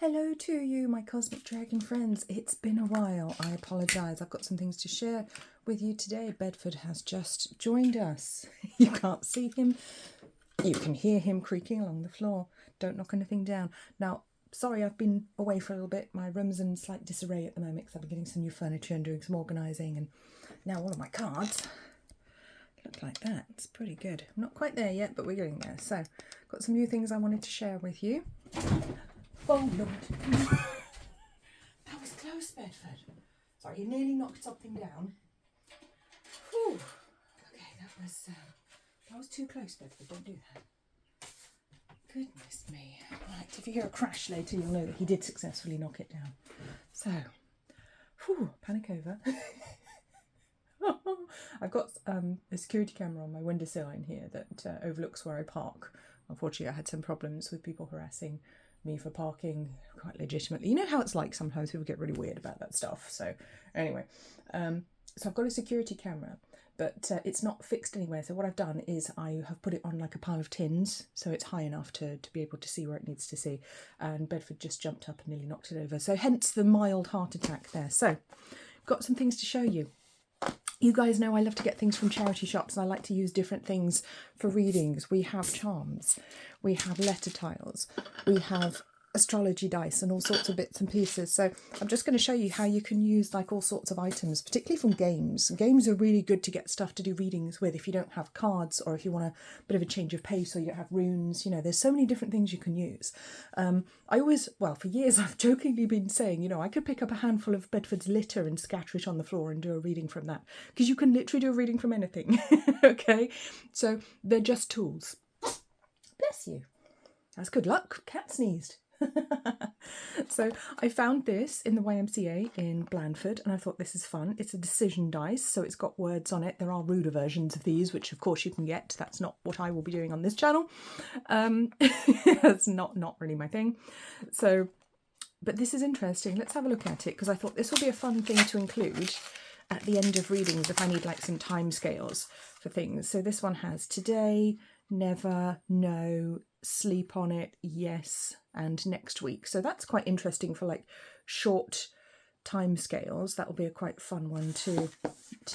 Hello to you, my cosmic dragon friends. It's been a while. I apologise. I've got some things to share with you today. Bedford has just joined us. You can't see him. You can hear him creaking along the floor. Don't knock anything down. Now, sorry, I've been away for a little bit. My room's in slight disarray at the moment because I've been getting some new furniture and doing some organising. And now all of my cards look like that. It's pretty good. I'm not quite there yet, but we're getting there. So, got some new things I wanted to share with you. Oh Lord. That was close, Bedford. Sorry, you nearly knocked something down. Whew. Okay, that was too close, Bedford. Don't do that. Goodness me. Right, if you hear a crash later, you'll know that he did successfully knock it down. So, panic over. I've got a security camera on my windowsill in here that overlooks where I park. Unfortunately, I had some problems with people harassing me for parking quite legitimately. You know how it's like sometimes people get really weird about that stuff. So anyway, so I've got a security camera, but it's not fixed anywhere. So what I've done is I have put it on like a pile of tins, so it's high enough to be able to see where it needs to see. And Bedford just jumped up and nearly knocked it over. So hence the mild heart attack there. So got some things to show you. You guys know I love to get things from charity shops and I like to use different things for readings. We have charms, we have letter tiles, we have astrology dice and all sorts of bits and pieces. So I'm just going to show you how you can use like all sorts of items, particularly from games. Games are really good to get stuff to do readings with if you don't have cards or if you want a bit of a change of pace or you don't have runes. You know, there's so many different things you can use. For years I've jokingly been saying, I could pick up a handful of Bedford's litter and scatter it on the floor and do a reading from that, because you can literally do a reading from anything. Okay, so they're just tools. Bless you. That's good luck. Cat sneezed. So I found this in the YMCA in Blandford and I thought this is fun. It's a decision dice, so it's got words on it. There are ruder versions of these, which of course you can get. That's not what I will be doing on this channel. That's not really my thing. So, but this is interesting. Let's have a look at it, because I thought this will be a fun thing to include at the end of readings if I need like some time scales for things. So this one has today, never, no, sleep on it, yes, and next week. So that's quite interesting for like short time scales. That will be a quite fun one to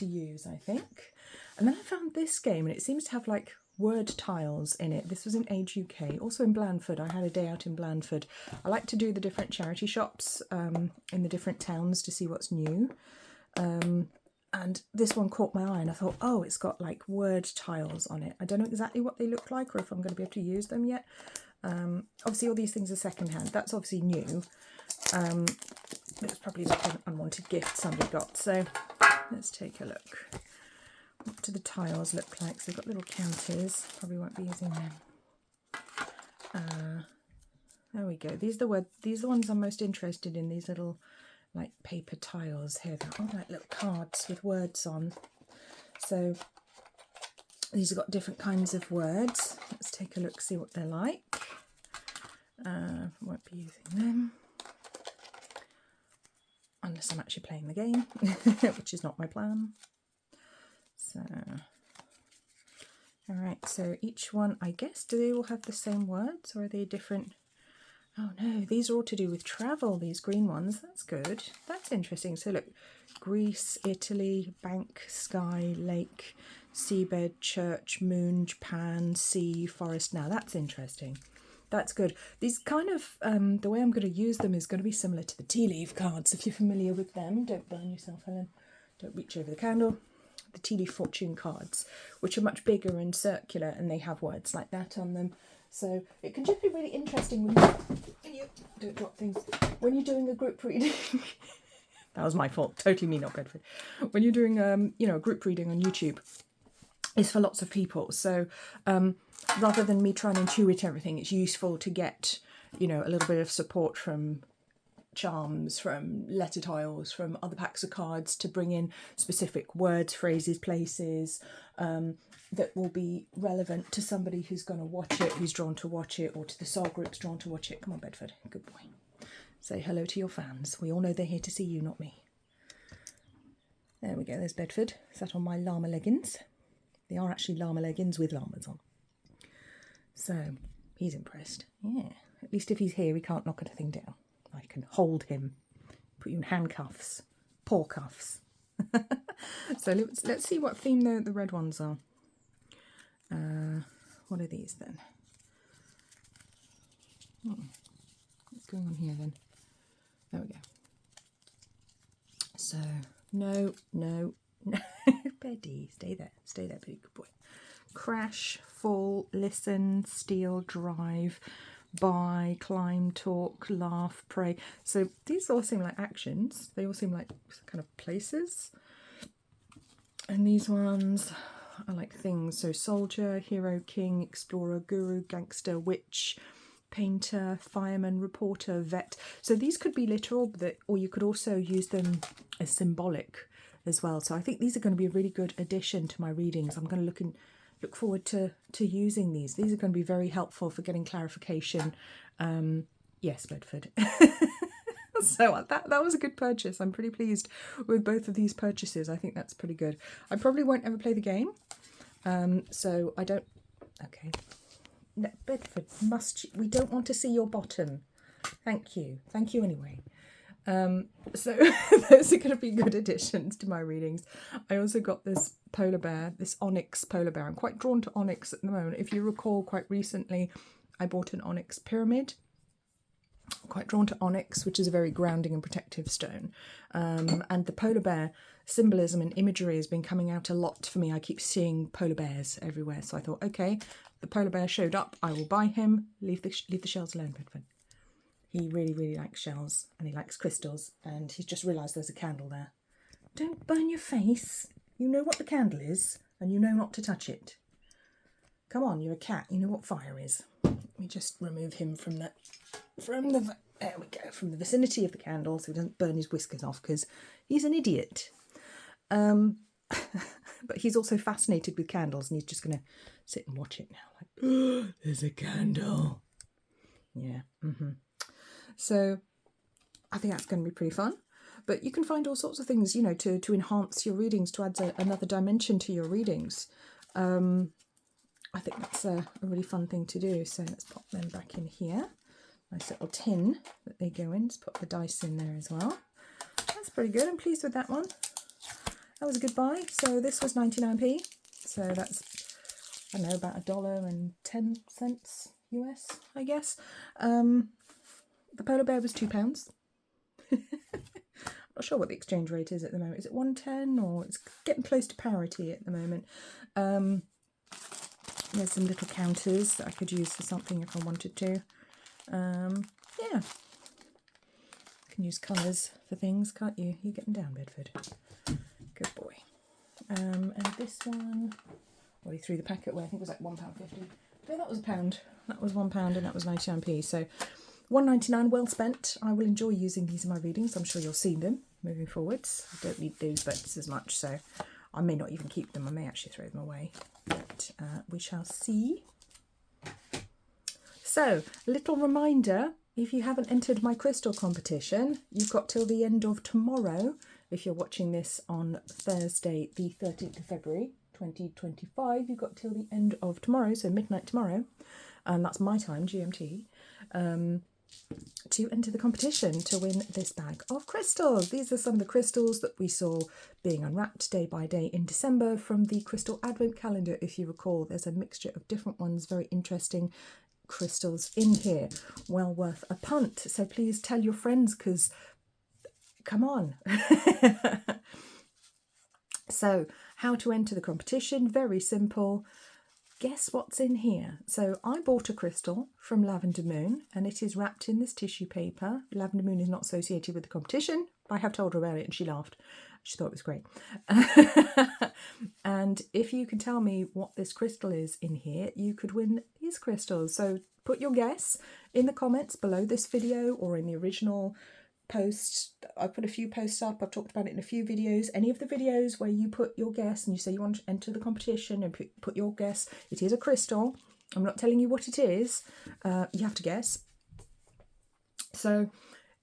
use, I think. And then I found this game and it seems to have like word tiles in it. This was in Age UK, also in Blandford. I had a day out in Blandford. I like to do the different charity shops in the different towns to see what's new. And this one caught my eye and I thought, oh, it's got like word tiles on it. I don't know exactly what they look like or if I'm going to be able to use them yet. Obviously all these things are secondhand. That's obviously new. It's probably like an unwanted gift somebody got. So let's take a look. What do the tiles look like? So they've got little counters. Probably won't be using them. There we go. These are the ones I'm most interested in. These little like paper tiles here. They're all like little cards with words on. So these have got different kinds of words. Let's take a look, see what they're like. Won't be using them unless I'm actually playing the game, which is not my plan. So, all right. So each one, I guess, do they all have the same words or are they different? Oh no, these are all to do with travel, these green ones. That's good. That's interesting. So look, Greece, Italy, bank, sky, lake, seabed, church, moon, Japan, sea, forest. Now that's interesting. That's good. These kind of, the way I'm going to use them is going to be similar to the tea leaf cards, if you're familiar with them. Don't burn yourself, Helen. Don't reach over the candle. The tea leaf fortune cards, which are much bigger and circular, and they have words like that on them. So it can just be really interesting when you don't drop things when you're doing a group reading. That was my fault. Totally me, not Bedford. When you're doing a group reading on YouTube, it's for lots of people. So rather than me trying to intuit everything, it's useful to get a little bit of support from charms, from letter tiles, from other packs of cards to bring in specific words, phrases, places that will be relevant to somebody who's going to watch it, who's drawn to watch it, or to the soul groups drawn to watch it. Come on, Bedford, good boy. Say hello to your fans. We all know they're here to see you, not me. There we go, there's Bedford, sat on my llama leggings. They are actually llama leggings with llamas on. So, he's impressed. Yeah, at least if he's here, he can't knock anything down. I can hold him, put you in handcuffs, paw cuffs. So let's see what theme the red ones are. What are these then? What's going on here then? There we go. So, no. Betty, stay there, Betty, good boy. Crash, fall, listen, steal, drive, buy, climb, talk, laugh, pray. So these all seem like actions. They all seem like kind of places. And these ones are like things. So soldier, hero, king, explorer, guru, gangster, witch, painter, fireman, reporter, vet. So these could be literal, or you could also use them as symbolic as well. So I think these are going to be a really good addition to my readings. I'm going to look forward to using these. These are going to be very helpful for getting clarification. Yes, Bedford. So that was a good purchase. I'm pretty pleased with both of these purchases. I think that's pretty good. I probably won't ever play the game. So I don't... Okay. No, Bedford, we don't want to see your bottom. Thank you. Thank you anyway. So those are going to be good additions to my readings. I also got this polar bear, this onyx polar bear. I'm quite drawn to onyx at the moment. If you recall, quite recently I bought an onyx pyramid. I'm quite drawn to onyx, which is a very grounding and protective stone. And the polar bear symbolism and imagery has been coming out a lot for me. I keep seeing polar bears everywhere. So I thought, okay, the polar bear showed up. I will buy him. Leave the shells alone, Bedford. He really, really likes shells and he likes crystals, and he's just realised there's a candle there. Don't burn your face. You know what the candle is and you know not to touch it. Come on, you're a cat. You know what fire is. Let me just remove him from the vicinity of the candle so he doesn't burn his whiskers off, because he's an idiot. But he's also fascinated with candles and he's just going to sit and watch it now. Like, oh, there's a candle. Yeah. So I think that's going to be pretty fun. But you can find all sorts of things, you know, to enhance your readings, to add another dimension to your readings. I think that's a really fun thing to do. So let's pop them back in here. Nice little tin that they go in. Let's put the dice in there as well. That's pretty good. I'm pleased with that one. That was a good buy. So this was 99p. So that's, I don't know, about $1.10 US, I guess. The polar bear was £2. I'm not sure what the exchange rate is at the moment. Is it 110, or it's getting close to parity at the moment? There's some little counters that I could use for something if I wanted to. Yeah. You can use colours for things, can't you? You're getting down, Bedford. Good boy. And this one, well, he threw the packet away. I think it was like £1.50. No, that was £1. That was £1 and that was 99p. So £1.99, well spent. I will enjoy using these in my readings. I'm sure you'll see them moving forwards. I don't need those bits as much, so I may not even keep them. I may actually throw them away, but we shall see. So, little reminder, if you haven't entered my crystal competition, you've got till the end of tomorrow. If you're watching this on Thursday, the 13th of February, 2025, you've got till the end of tomorrow, so midnight tomorrow, and that's my time, GMT, to enter the competition to win this bag of crystals. These are some of the crystals that we saw being unwrapped day by day in December from the Crystal Advent Calendar. If you recall, there's a mixture of different ones, very interesting crystals in here, well worth a punt. So please tell your friends, because come on. So how to enter the competition? Very simple. Guess what's in here? So I bought a crystal from Lavender Moon and it is wrapped in this tissue paper. Lavender Moon is not associated with the competition. I have told her about it and she laughed. She thought it was great. And if you can tell me what this crystal is in here, you could win these crystals. So put your guess in the comments below this video or in the original post. I put a few posts up. I've talked about it in a few videos. Any of the videos where you put your guess and you say you want to enter the competition and put your guess. It is a crystal. I'm not telling you what it is. You have to guess. So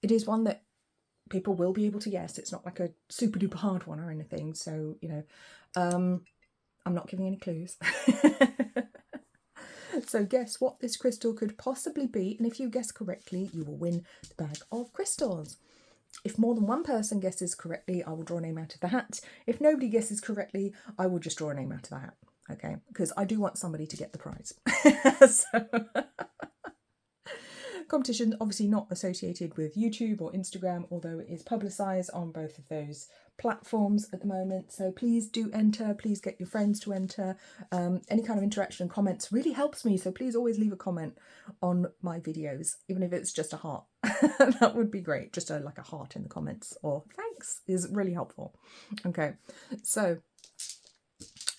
it is one that people will be able to guess. It's not like a super duper hard one or anything. So, you know, I'm not giving any clues. So guess what this crystal could possibly be, and if you guess correctly, you will win the bag of crystals. If more than one person guesses correctly, I will draw a name out of the hat. If nobody guesses correctly, I will just draw a name out of the hat. Okay, because I do want somebody to get the prize. So, competition obviously not associated with YouTube or Instagram, although it is publicised on both of those platforms at the moment. So please do enter. Please get your friends to enter. Any kind of interaction and comments really helps me. So please always leave a comment on my videos, even if it's just a heart. That would be great. Just like a heart in the comments or thanks is really helpful. Okay, so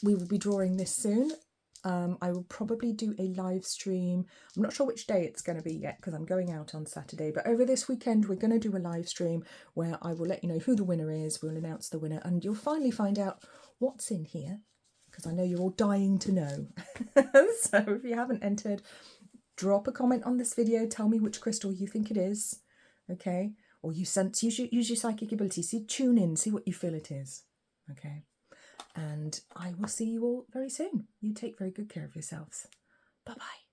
we will be drawing this soon. I will probably do a live stream. I'm not sure which day it's going to be yet because I'm going out on Saturday, but over this weekend we're going to do a live stream where I will let you know who the winner is. We'll announce the winner and you'll finally find out what's in here because I know you're all dying to know. So if you haven't entered, drop a comment on this video. Tell me which crystal you think it is, okay? Or you sense, use your psychic ability. See, tune in, see what you feel it is, okay? And I will see you all very soon. You take very good care of yourselves. Bye-bye.